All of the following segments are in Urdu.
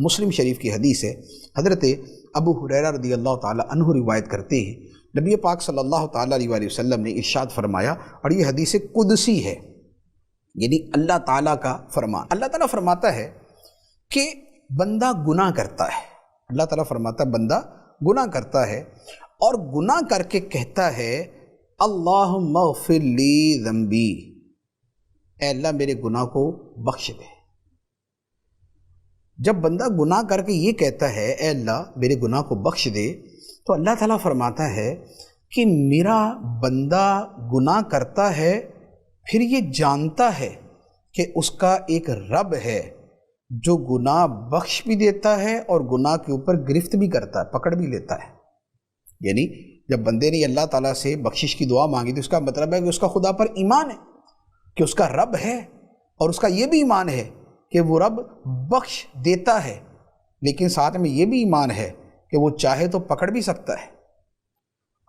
مسلم شریف کی حدیث ہے، حضرت ابو ہریرہ رضی اللہ تعالیٰ عنہ روایت کرتے ہیں، نبی پاک صلی اللہ تعالیٰ علیہ وآلہ وسلم نے ارشاد فرمایا، اور یہ حدیث قدسی ہے، یعنی اللہ تعالیٰ کا فرمان۔ اللہ تعالیٰ فرماتا ہے کہ بندہ گناہ کرتا ہے، اللہ تعالیٰ فرماتا ہے بندہ گناہ کرتا ہے اور گناہ کر کے کہتا ہے اللہم اغفر لی ذنبی، اے اللہ میرے گناہ کو بخش دے۔ جب بندہ گناہ کر کے یہ کہتا ہے اے اللہ میرے گناہ کو بخش دے، تو اللہ تعالیٰ فرماتا ہے کہ میرا بندہ گناہ کرتا ہے، پھر یہ جانتا ہے کہ اس کا ایک رب ہے جو گناہ بخش بھی دیتا ہے اور گناہ کے اوپر گرفت بھی کرتا ہے، پکڑ بھی لیتا ہے۔ یعنی جب بندے نے اللہ تعالیٰ سے بخشش کی دعا مانگی تو اس کا مطلب ہے کہ اس کا خدا پر ایمان ہے کہ اس کا رب ہے، اور اس کا یہ بھی ایمان ہے کہ وہ رب بخش دیتا ہے، لیکن ساتھ میں یہ بھی ایمان ہے کہ وہ چاہے تو پکڑ بھی سکتا ہے۔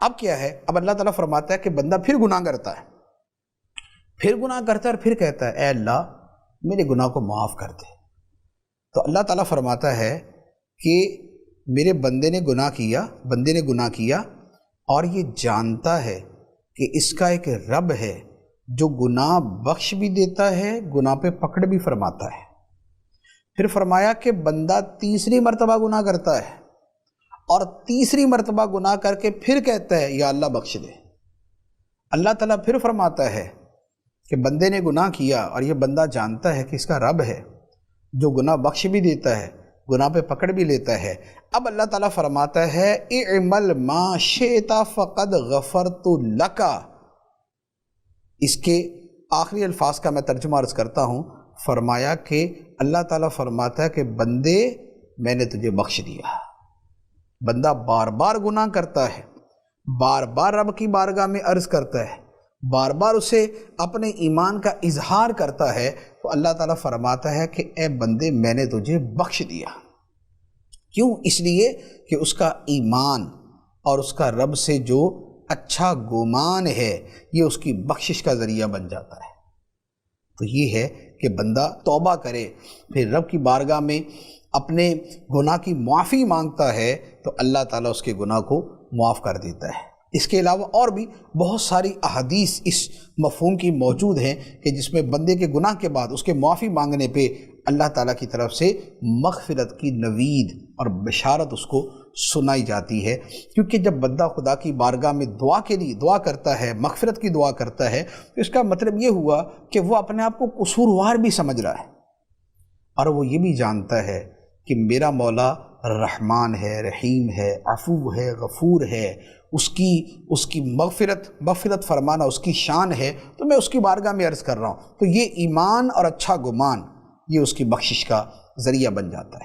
اب کیا ہے، اب اللہ تعالیٰ فرماتا ہے کہ بندہ پھر گناہ کرتا ہے، پھر گناہ کرتا ہے اور پھر کہتا ہے اے اللہ میرے گناہ کو معاف کر دے۔ تو اللہ تعالیٰ فرماتا ہے کہ میرے بندے نے گناہ کیا اور یہ جانتا ہے کہ اس کا ایک رب ہے جو گناہ بخش بھی دیتا ہے، گناہ پہ پکڑ بھی فرماتا ہے۔ پھر فرمایا کہ بندہ تیسری مرتبہ گناہ کرتا ہے اور تیسری مرتبہ گناہ کر کے پھر کہتا ہے یا اللہ بخش دے۔ اللہ تعالیٰ پھر فرماتا ہے کہ بندے نے گناہ کیا اور یہ بندہ جانتا ہے کہ اس کا رب ہے جو گناہ بخش بھی دیتا ہے، گناہ پہ پکڑ بھی لیتا ہے۔ اب اللہ تعالیٰ فرماتا ہے اعمل ما شئت فقد غفرت لک۔ اس کے آخری الفاظ کا میں ترجمہ عرض کرتا ہوں۔ فرمایا کہ اللہ تعالیٰ فرماتا ہے کہ بندے میں نے تجھے بخش دیا۔ بندہ بار بار گناہ کرتا ہے، بار بار رب کی بارگاہ میں عرض کرتا ہے، بار بار اسے اپنے ایمان کا اظہار کرتا ہے، تو اللہ تعالیٰ فرماتا ہے کہ اے بندے میں نے تجھے بخش دیا۔ کیوں؟ اس لیے کہ اس کا ایمان اور اس کا رب سے جو اچھا گمان ہے یہ اس کی بخشش کا ذریعہ بن جاتا ہے۔ تو یہ ہے کہ بندہ توبہ کرے، پھر رب کی بارگاہ میں اپنے گناہ کی معافی مانگتا ہے تو اللہ تعالیٰ اس کے گناہ کو معاف کر دیتا ہے۔ اس کے علاوہ اور بھی بہت ساری احادیث اس مفہوم کی موجود ہیں کہ جس میں بندے کے گناہ کے بعد اس کے معافی مانگنے پہ اللہ تعالیٰ کی طرف سے مغفرت کی نوید اور بشارت اس کو سنائی جاتی ہے۔ کیونکہ جب بندہ خدا کی بارگاہ میں دعا کے لیے دعا کرتا ہے، مغفرت کی دعا کرتا ہے، تو اس کا مطلب یہ ہوا کہ وہ اپنے آپ کو قصوروار بھی سمجھ رہا ہے، اور وہ یہ بھی جانتا ہے کہ میرا مولا رحمان ہے، رحیم ہے، عفو ہے، غفور ہے، اس کی مغفرت فرمانا اس کی شان ہے، تو میں اس کی بارگاہ میں عرض کر رہا ہوں۔ تو یہ ایمان اور اچھا گمان یہ اس کی بخشش کا ذریعہ بن جاتا ہے۔